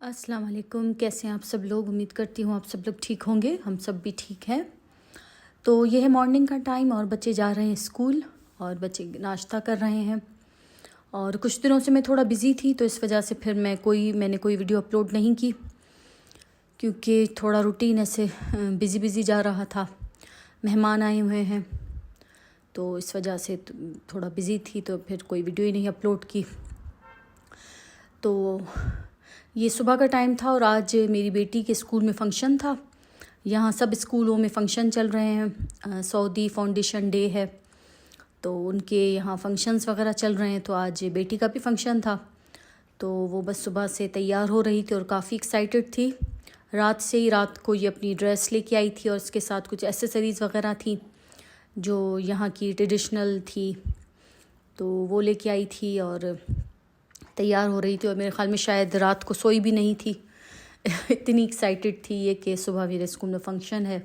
السلام علیکم، کیسے ہیں آپ سب لوگ؟ امید کرتی ہوں آپ سب لوگ ٹھیک ہوں گے، ہم سب بھی ٹھیک ہیں۔ تو یہ ہے مارننگ کا ٹائم اور بچے جا رہے ہیں اسکول اور بچے ناشتہ کر رہے ہیں۔ اور کچھ دنوں سے میں تھوڑا بزی تھی تو اس وجہ سے پھر میں نے کوئی ویڈیو اپلوڈ نہیں کی، کیونکہ تھوڑا روٹین ایسے بزی جا رہا تھا، مہمان آئے ہوئے ہیں تو اس وجہ سے تھوڑا بزی تھی تو پھر کوئی ویڈیو ہی نہیں اپلوڈ کی۔ تو یہ صبح کا ٹائم تھا اور آج میری بیٹی کے اسکول میں فنکشن تھا۔ یہاں سب اسکولوں میں فنکشن چل رہے ہیں، سعودی فاؤنڈیشن ڈے ہے تو ان کے یہاں فنکشنز وغیرہ چل رہے ہیں، تو آج بیٹی کا بھی فنکشن تھا تو وہ بس صبح سے تیار ہو رہی تھی اور کافی ایکسائٹڈ تھی۔ رات کو یہ اپنی ڈریس لے کے آئی تھی اور اس کے ساتھ کچھ ایسیسریز وغیرہ تھیں جو یہاں کی ٹریڈیشنل تھی، تو وہ لے کے آئی تھی اور تیار ہو رہی تھی، اور میرے خیال میں شاید رات کو سوئی بھی نہیں تھی، اتنی ایکسائٹڈ تھی یہ کہ صبح میرے اسکول میں فنکشن ہے۔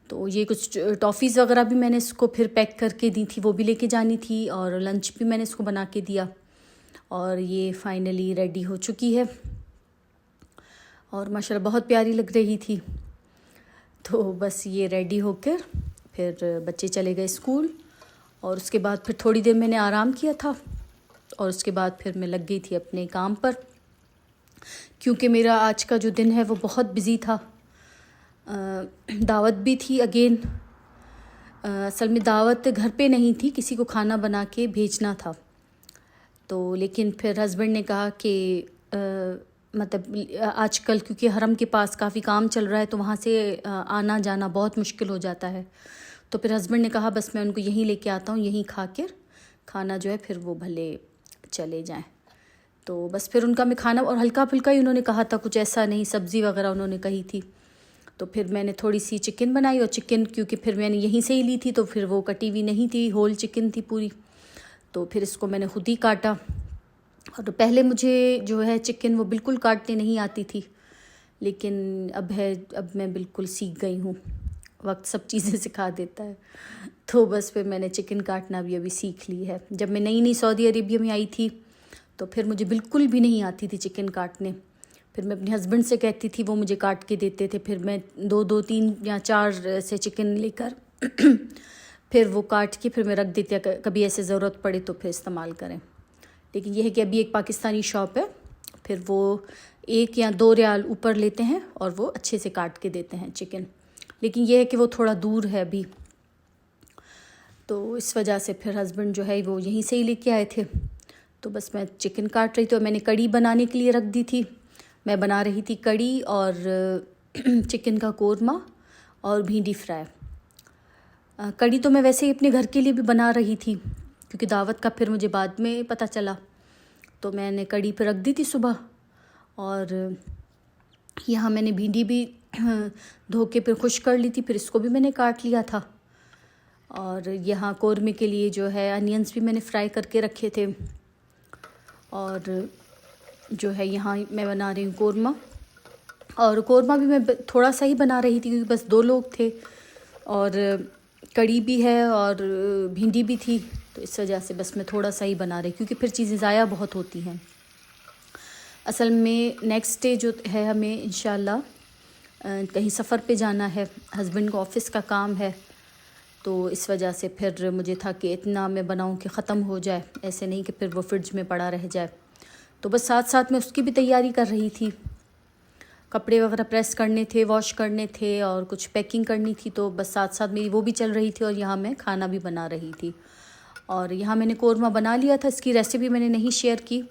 تو یہ کچھ ٹافیز وغیرہ بھی میں نے اس کو پھر پیک کر کے دی تھی، وہ بھی لے کے جانی تھی، اور لنچ بھی میں نے اس کو بنا کے دیا، اور یہ فائنلی ریڈی ہو چکی ہے اور ماشاءاللہ بہت پیاری لگ رہی تھی۔ تو بس یہ ریڈی ہو کر پھر بچے چلے گئے اسکول، اور اس کے بعد پھر تھوڑی دیر میں نے آرام کیا تھا، اور اس کے بعد پھر میں لگ گئی تھی اپنے کام پر، کیونکہ میرا آج کا جو دن ہے وہ بہت بزی تھا۔ دعوت بھی تھی اگین، اصل میں دعوت گھر پہ نہیں تھی، کسی کو کھانا بنا کے بھیجنا تھا، تو لیکن پھر ہسبینڈ نے کہا کہ مطلب آج کل کیونکہ حرم کے پاس کافی کام چل رہا ہے تو وہاں سے آنا جانا بہت مشکل ہو جاتا ہے، تو پھر ہسبینڈ نے کہا بس میں ان کو یہیں لے کے آتا ہوں، یہیں کھا کر کھانا جو ہے پھر وہ بھلے چلے جائیں۔ تو بس پھر ان کا میں کھانا اور ہلکا پھلکا ہی انہوں نے کہا تھا، کچھ ایسا نہیں، سبزی وغیرہ انہوں نے کہی تھی، تو پھر میں نے تھوڑی سی چکن بنائی، اور چکن کیونکہ پھر میں نے یہیں سے ہی لی تھی تو پھر وہ کٹی ہوئی نہیں تھی، ہول چکن تھی پوری، تو پھر اس کو میں نے خود ہی کاٹا۔ اور پہلے مجھے جو ہے چکن وہ بالکل کاٹنے نہیں آتی تھی، لیکن اب میں بالکل سیکھ گئی ہوں، وقت سب چیزیں سکھا دیتا ہے، تو بس پھر میں نے چکن کاٹنا بھی ابھی سیکھ لی ہے۔ جب میں نئی سعودی عربیہ میں آئی تھی تو پھر مجھے بالکل بھی نہیں آتی تھی چکن کاٹنے، پھر میں اپنے ہسبینڈ سے کہتی تھی، وہ مجھے کاٹ کے دیتے تھے، پھر میں 2 3 یا 4 سے چکن لے کر پھر وہ کاٹ کے پھر میں رکھ دیتی، کبھی ایسے ضرورت پڑے تو پھر استعمال کریں۔ لیکن یہ ہے کہ ابھی ایک پاکستانی شاپ ہے، پھر وہ 1 یا 2 ریال اوپر لیتے ہیں اور وہ اچھے سے کاٹ کے دیتے ہیں چکن، لیکن یہ ہے کہ وہ تھوڑا دور ہے ابھی، تو اس وجہ سے پھر ہسبینڈ جو ہے وہ یہیں سے ہی لے کے آئے تھے، تو بس میں چکن کاٹ رہی تھی، اور میں نے کڑی بنانے کے لیے رکھ دی تھی، میں بنا رہی تھی کڑی اور چکن کا قورمہ اور بھینڈی فرائی۔ کڑی تو میں ویسے ہی اپنے گھر کے لیے بھی بنا رہی تھی، کیونکہ دعوت کا پھر مجھے بعد میں پتہ چلا، تو میں نے کڑی پہ رکھ دی تھی صبح، اور یہاں میں نے بھینڈی بھی دھو کے پھر خشک کر لی تھی، پھر اس کو بھی میں نے کاٹ لیا تھا، اور یہاں قورمے کے لیے جو ہے انینس بھی میں نے فرائی کر کے رکھے تھے، اور جو ہے یہاں میں بنا رہی ہوں قورمہ، اور قورمہ بھی میں تھوڑا سا ہی بنا رہی تھی کیونکہ بس 2 لوگ تھے، اور کڑی بھی ہے اور بھینڈی بھی تھی، تو اس وجہ سے بس میں تھوڑا سا ہی بنا رہی، کیونکہ پھر چیزیں ضائع بہت ہوتی ہیں۔ اصل میں نیکسٹ ڈے جو ہے ہمیں انشاءاللہ کہیں سفر پہ جانا ہے، ہسبینڈ کو آفس کا کام ہے، تو اس وجہ سے پھر مجھے تھا کہ اتنا میں بناؤں کہ ختم ہو جائے، ایسے نہیں کہ پھر وہ فریج میں پڑا رہ جائے، تو بس ساتھ میں اس کی بھی تیاری کر رہی تھی، کپڑے وغیرہ پریس کرنے تھے، واش کرنے تھے، اور کچھ پیکنگ کرنی تھی، تو بس ساتھ میری وہ بھی چل رہی تھی، اور یہاں میں کھانا بھی بنا رہی تھی۔ اور یہاں میں نے قورمہ بنا لیا تھا، اس کی ریسیپی میں نے نہیں شیئر کی،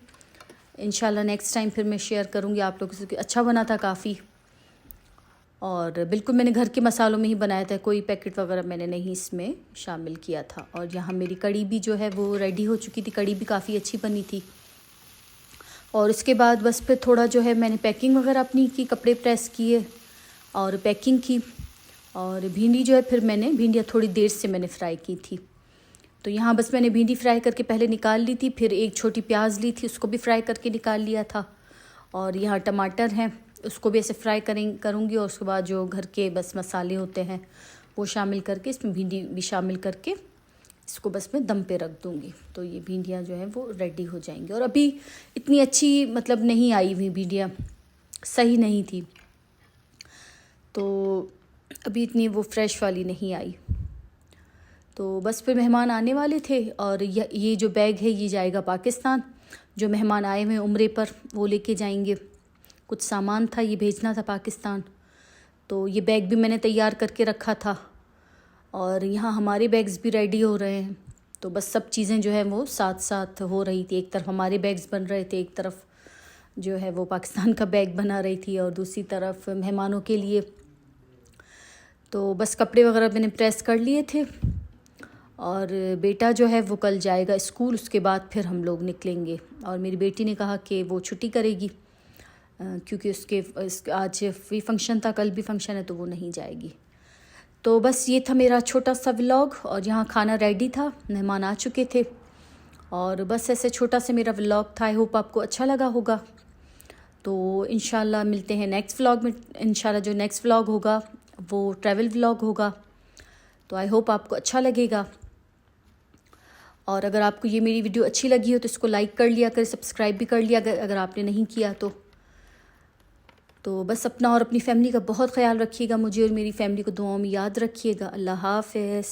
انشاءاللہ نیکسٹ ٹائم پھر میں شیئر کروں گی آپ لوگوں سے، اچھا بنا تھا کافی، اور بالکل میں نے گھر کے مسالوں میں ہی بنایا تھا، کوئی پیکٹ وغیرہ میں نے نہیں اس میں شامل کیا تھا۔ اور یہاں میری کڑی بھی جو ہے وہ ریڈی ہو چکی تھی، کڑی بھی کافی اچھی بنی تھی، اور اس کے بعد بس پھر تھوڑا جو ہے میں نے پیکنگ وغیرہ اپنی کی، کپڑے پریس کیے اور پیکنگ کی، اور بھینڈی جو ہے پھر میں نے بھینڈیاں تھوڑی دیر سے میں نے فرائی کی تھی، تو یہاں بس میں نے بھینڈی فرائی کر کے پہلے نکال لی تھی، پھر ایک چھوٹی پیاز لی تھی، اس کو بھی فرائی کر کے نکال لیا تھا، اور یہاں ٹماٹر ہیں، اس کو بھی ایسے فرائی کروں گی، اور اس کے بعد جو گھر کے بس مسالے ہوتے ہیں وہ شامل کر کے، اس میں بھینڈی بھی شامل کر کے اس کو بس میں دم پہ رکھ دوں گی، تو یہ بھینڈیاں جو ہیں وہ ریڈی ہو جائیں گی۔ اور ابھی اتنی اچھی مطلب نہیں آئی ہوئی بھینڈیاں، صحیح نہیں تھی، تو ابھی اتنی وہ فریش والی نہیں آئی. تو بس پھر مہمان آنے والے تھے، اور یہ جو بیگ ہے یہ جائے گا پاکستان. جو مہمان آئے ہوئے عمرے پر وہ لے کے جائیں گے. کچھ سامان تھا یہ بھیجنا تھا پاکستان، تو یہ بیگ بھی میں نے تیار کر کے رکھا تھا، اور یہاں ہمارے بیگز بھی ریڈی ہو رہے ہیں. تو بس سب چیزیں جو ہیں وہ ساتھ ساتھ ہو رہی تھی. ایک طرف ہمارے بیگز بن رہے تھے، ایک طرف جو ہے وہ پاکستان کا بیگ بنا رہی تھی، اور دوسری طرف مہمانوں کے لیے. تو بس کپڑے وغیرہ میں نے پریس کر لیے تھے، اور بیٹا جو ہے وہ کل جائے گا اسکول، اس کے بعد پھر ہم لوگ نکلیں گے. اور میری بیٹی نے کہا کہ وہ چھٹی کرے گی، کیونکہ اس کے آج بھی فنکشن تھا، کل بھی فنکشن ہے، تو وہ نہیں جائے گی. تو بس یہ تھا میرا چھوٹا سا ولاگ، اور یہاں کھانا ریڈی تھا، مہمان آ چکے تھے، اور بس ایسے چھوٹا سا میرا ولاگ تھا. آئی ہوپ آپ کو اچھا لگا ہوگا. تو انشاءاللہ ملتے ہیں نیکسٹ ولاگ میں. انشاءاللہ جو نیکسٹ ولاگ ہوگا وہ ٹریول ولاگ ہوگا. تو آئی ہوپ آپ کو اچھا لگے گا. اور اگر آپ کو یہ میری ویڈیو اچھی لگی ہو تو اس کو لائک کر لیا کرے، سبسکرائب بھی کر لیا اگر آپ نے نہیں کیا تو بس اپنا اور اپنی فیملی کا بہت خیال رکھیے گا. مجھے اور میری فیملی کو دعاؤں میں یاد رکھیے گا. اللہ حافظ.